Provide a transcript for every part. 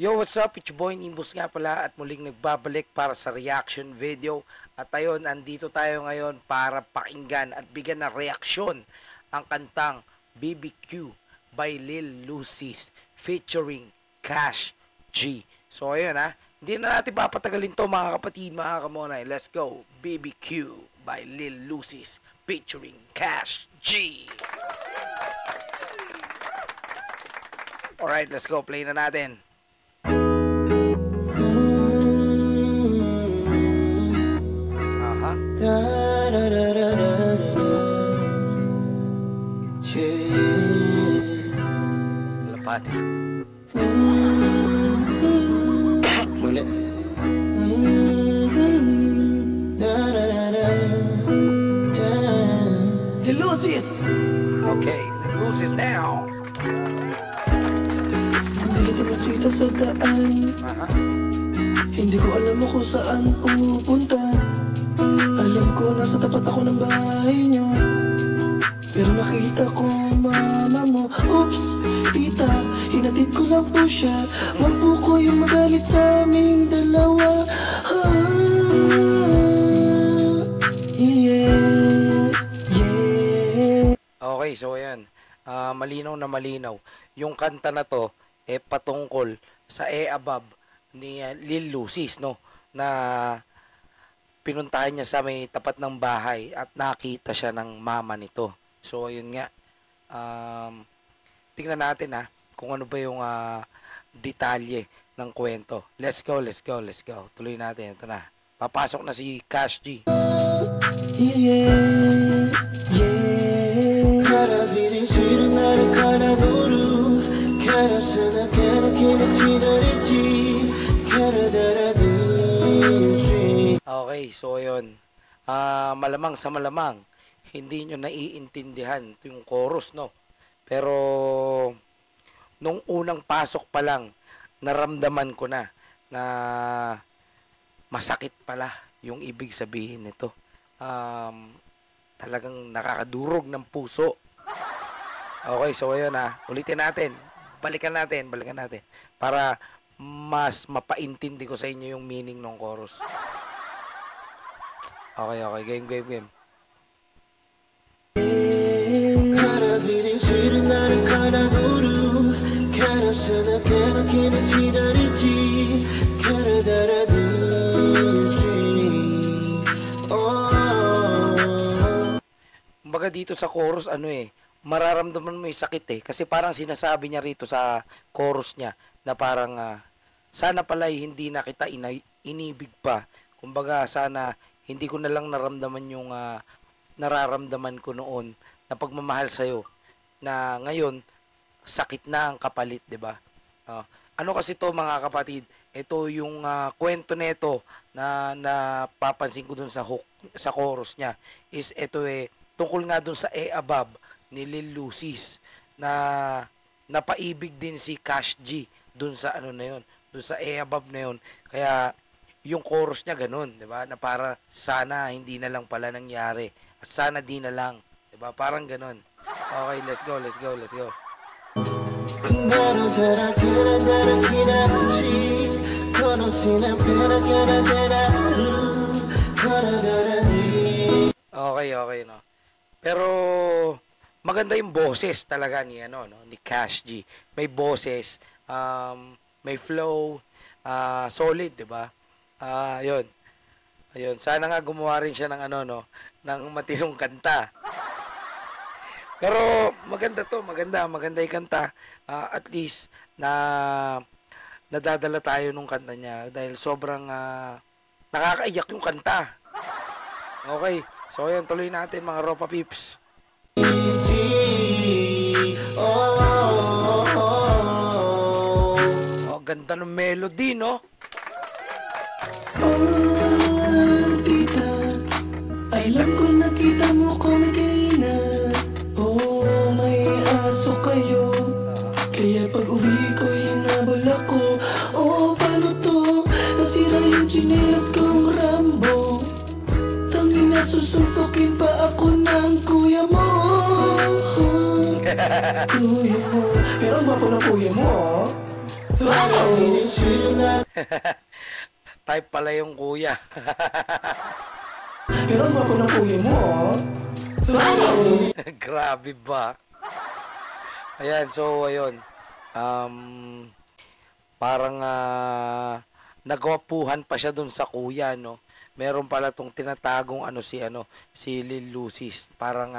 Yo, what's up? It's your boy Nimbus nga pala at muling nagbabalik para sa reaction video. At ayun, andito tayo ngayon para pakinggan at bigyan ng reaksyon ang kantang BBQ by Lil Lucis featuring Cash G. So ayun hindi na natin papatagalin to mga kapatid, mga kamonay. Let's go! BBQ by Lil Lucis featuring Cash G. Alright, let's go. Play na natin. Kalapati. Muli. The Lucis. Okay, the Lucis now. Hindi kita makita sa daan. Hindi ko alam mo kung saan pupunta. Alam ko nasa tapat ako ng bahay niyo, pero nakita ko mama mo. Oops, tita, hinatid ko lang po siya. Wag po ko yung magalit sa aming dalawa. Yeah, yeah. Okay, so ayan, malinaw na malinaw. Yung kanta na to, patungkol sa Above ni Lil Lucis, no? Na pinuntahan niya sa may tapat ng bahay at nakita siya ng mama nito. So, ayun nga. Tingnan natin kung ano ba yung detalye ng kwento. Let's go, let's go, let's go. Tuloy natin. Ito na. Papasok na si Cash G. Yeah, yeah. Karabiling sweet 나를 가라보루 가라스나 가라키는 지나리지 가라다라두지. Okay, so ayun. Malamang sa malamang hindi nyo naiintindihan yung chorus, no? Pero nung unang pasok pa lang, naramdaman ko na masakit pala yung ibig sabihin nito. Talagang nakakadurog ng puso. Okay, so ayun ulitin natin. Balikan natin. Para mas mapaintindi ko sa inyo yung meaning ng chorus. Okay, game. Karabiling sweet 나를 가라보루 가라스나 가라키는 지나리지 가라다라두지. Kumbaga dito sa chorus, mararamdaman mo yung sakit kasi parang sinasabi niya rito sa chorus niya na parang sana pala hindi na kita inibig pa. Kumbaga sana hindi ko na lang naramdaman yung nararamdaman ko noon na pagmamahal sa'yo, na ngayon sakit na ang kapalit, 'di ba? Ano kasi to mga kapatid, ito yung kwento nito na napapansin ko dun sa hook, sa chorus niya is ito tungkol nga dun sa Above ni Lil Lucis na napaibig din si Cash G dun sa na yun, dun sa Above na yun. Kaya yung chorus niya ganun, 'di ba? Na para sana hindi na lang pala nangyari. At sana di na lang, 'di ba? Parang ganun. Okay, let's go. Okay, no. Pero maganda yung boses talaga ni ni Cash G. May boses, may flow, solid, 'di ba? Ayun. Sana nga gumawa rin siya ng ng matinong kanta. Pero maganda yung kanta. At least nadadala tayo nung kanta niya dahil sobrang nakakaiyak yung kanta. Okay. So ayun, tuloy natin mga Ropa Peeps. Ganda ng melody, no? Tita, alam ko nakita mo kami kanina. May aso kayo, kaya pag uwi ko hinabol ako. Paano to? Nasira yung chinelas kong Rambo. Tanging nasusuntokin pa ako ng kuya mo. Kuya mo, pero ang gwapo ng kuya mo. Type pala yung kuya. Pero ang gwapo ng kuya mo, oh. Grabe ba? Ayan, so ayun. Parang nagwapuhan pa siya dun sa kuya, no? Meron pala tong tinatagong si Lil Lucis. Parang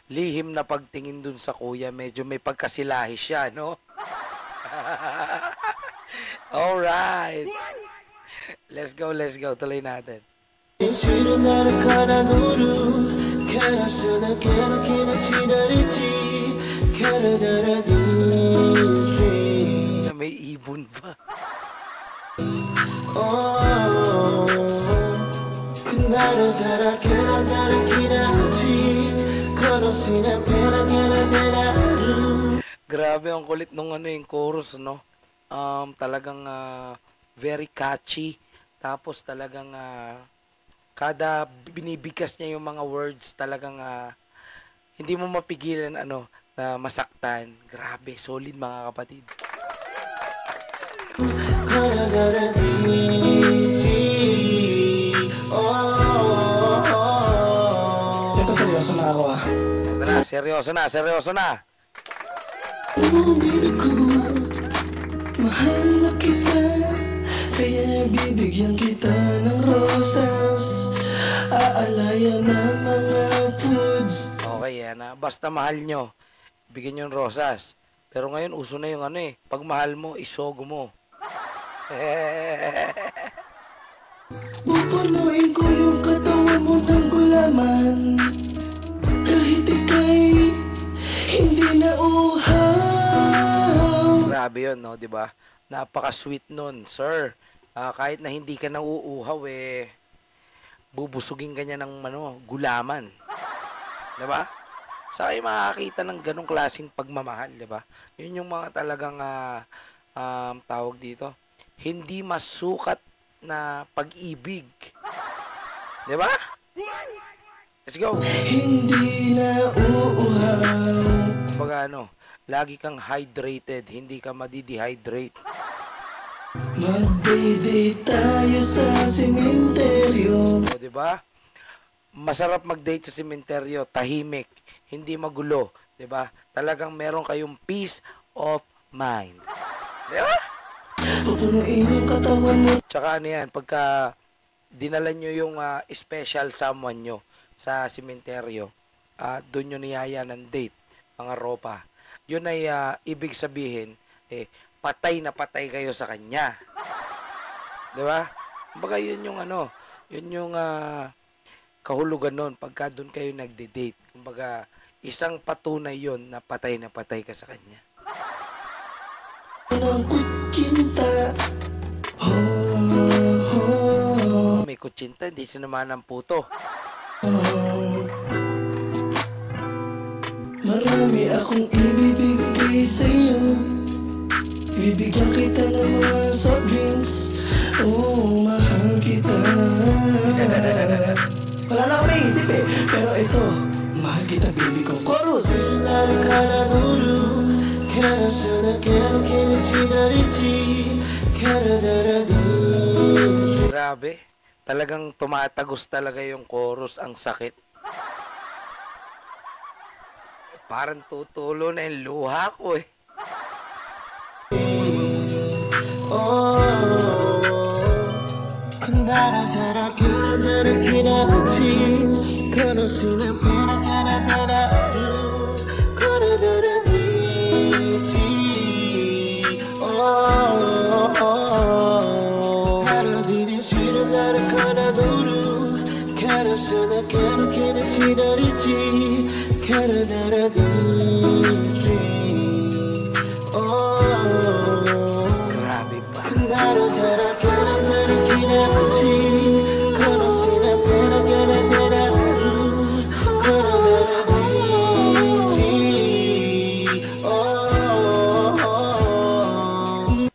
lihim na pagtingin dun sa kuya, medyo may pagkasilahi siya, no? Alright. Let's go. Tuloy natin. May ibon ba? Grabe ang kulit nung yung chorus, no? Talagang very catchy. Tapos talagang kada binibigkas niya yung mga words, talagang hindi mo mapigilan na masaktan. Grabe, solid mga kapatid. Ito, seryoso na ako, ah. Ito na, seryoso na. Oh, baby ko, mahal na kita, kaya bibigyan kita ng rosas, aalayan ng mga foods. Okay, yan basta mahal nyo, bigyan nyo ng rosas. Pero ngayon, uso na yung pag mahal mo, isogo mo. Pupunuin ko yung katawan mo ng gulaman, kahit ika'y hindi na uhaw. Grabe yun, no? Diba? Napaka-sweet nun, sir. Kahit na hindi ka nauuhaw, bubusugin ka niya ng gulaman. Diba? Sa kayo makakita ng ganong klaseng pagmamahal, diba? Yun yung mga talagang tawag dito. Hindi masukat na pag-ibig. Diba? Let's go! Hindi na uuhaw. Pag lagi kang hydrated, hindi ka madidehydrate. Mag-date tayo sa sementeryo. O, diba? Masarap mag-date sa sementeryo, tahimik, hindi magulo, 'di ba? Talagang meron kayong peace of mind. 'Di ba? Pupunuin yung katawan mo. Tsaka yan, pagka dinala nyo yung special someone nyo sa sementeryo, doon nyo niyaya ng date, mga ropa. Yun ay ibig sabihin, patay na patay kayo sa kanya. 'Di ba? Kumbaga yun yung yun yung kahulugan nun pagka doon kayo nagde-date. Kumbaga, isang patunay yon na patay ka sa kanya. Ng kutsinta. May kutsinta, hindi sinama ng puto. Marami akong ibibigay sa'yo. Bibigyan kita ng mga soft drinks. Oh, mahal kita. Wala na akong maisip pero ito, mahal kita baby ko. Chorus! Grabe, talagang tumatagos talaga yung chorus, ang sakit. Parang tutulo na yung luha ko Grabe pa.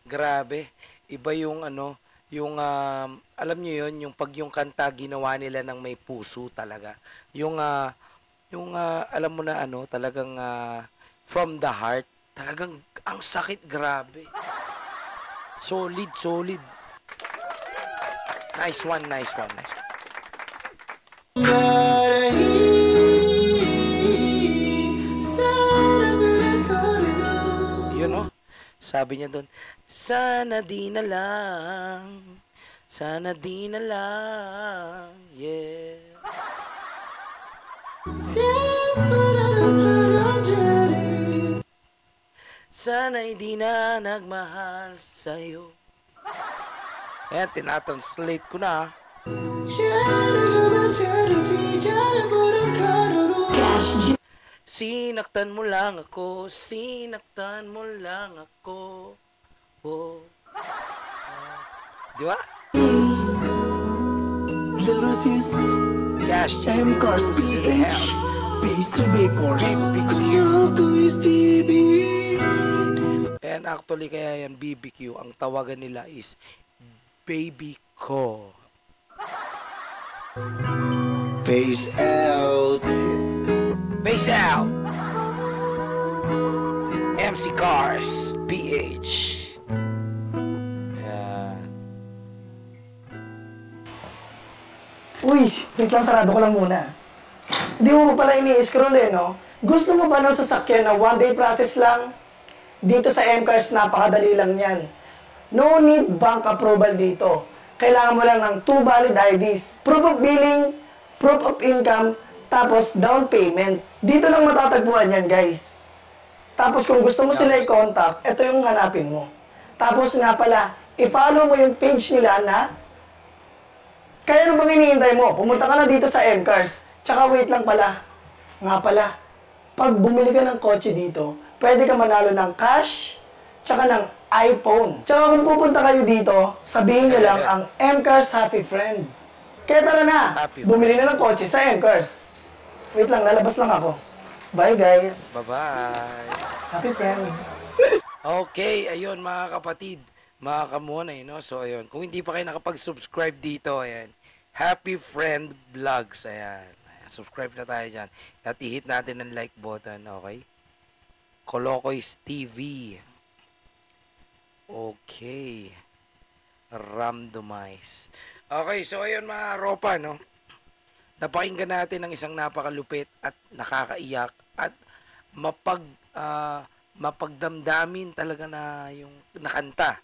Grabe, iba yung alam niyo yon, yung pag yung kanta ginawa nila ng may puso talaga. Yung alam mo na talagang from the heart, talagang ang sakit, grabe. Solid, solid. Nice one, nice one, nice one. Yun oh. Sabi niya doon, sana di na lang. Sana di na lang. Yeah. Sana hindi na nagmahal sa'yo. Ayan, tinatranslate ko na. Sinaktan mo lang ako, sinaktan mo lang ako. Oh. Di ba? Lil Lucis, Cash G. M-Cars PH, Pastry Vapors, BBQ. Ayoko is TV. And actually, kaya yan BBQ, ang tawagan nila is Baby Ko. Peace out. Peace out. MC Cars PH. Yan. Uy, wait lang, sarado ko lang muna. Hindi mo pa pala ini-scroll eh, no? Gusto mo ba ng sasakyan na one-day process lang? Dito sa M-Cars, napakadali lang yan. No need bank approval dito. Kailangan mo lang ng 2 valid IDs, proof of billing, proof of income, tapos down payment. Dito lang matatagpuan yan, guys. Tapos kung gusto mo sila i-contact, ito yung hanapin mo. Tapos nga pala, i-follow mo yung page nila na kaya ano bang hinihintay mo? Pumunta ka na dito sa M-Cars. Tsaka wait lang pala. Nga pala, pag bumili ka ng kotse dito, pwede ka manalo ng cash, tsaka ng iPhone. Tsaka kung pupunta kayo dito, sabihin nyo lang ang M-Cars Happy Friend. Kaya tara na, bumili na ng kotse sa M-Cars. Wait lang, lalabas lang ako. Bye guys. Bye-bye. Happy Friend. Okay, ayun mga kapatid, mga kamonay, no? So, ayun, kung hindi pa kayo nakapag-subscribe dito, ayan, Happy Friend Vlogs, ayan. Subscribe na tayo dyan. At i-hit natin ang like button, okay? Colocoys TV. Okay. Randomize. Okay, so ayun mga ropa, no? Napakinggan natin ang isang napakalupit at nakakaiyak at mapagdamdamin talaga na yung nakanta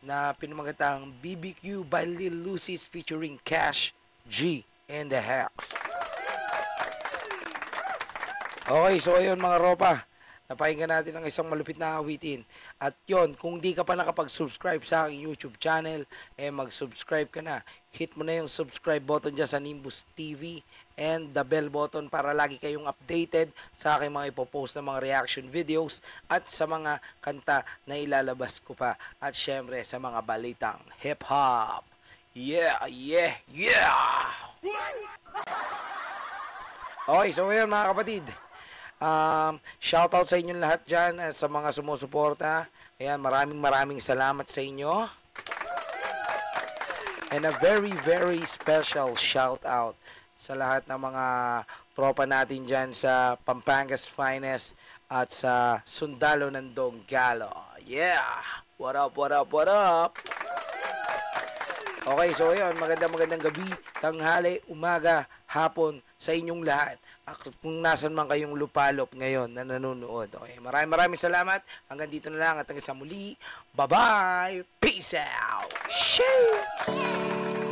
na pinamagatang BBQ by Lil Lucis featuring Cash G and the Hacks. Okay, so ayun mga ropa, napakinggan natin ang isang malupit na awitin. At yon, kung di ka pa nakapag-subscribe sa aking YouTube channel, mag-subscribe ka na. Hit mo na yung subscribe button dyan sa Nimbus TV and the bell button para lagi kayong updated sa aking mga ipopost na mga reaction videos at sa mga kanta na ilalabas ko pa. At syempre sa mga balitang hip-hop. Yeah, yeah, yeah! Okay, so ayun mga kapatid. Shoutout sa inyong lahat dyan sa mga sumusuporta. Ayan, maraming salamat sa inyo. And a very special shoutout sa lahat ng mga tropa natin dyan sa Pampanga's Finest at sa Sundalo ng Donggalo. Yeah! What up, what up, what up? Okay, so ayun, magandang gabi, tanghali, umaga, hapon sa inyong lahat. Kung nasan man kayong lupalop ngayon na nanonood. Okay, maraming salamat. Hanggang dito na lang at hanggang sa muli. Bye-bye! Peace out! Sheesh!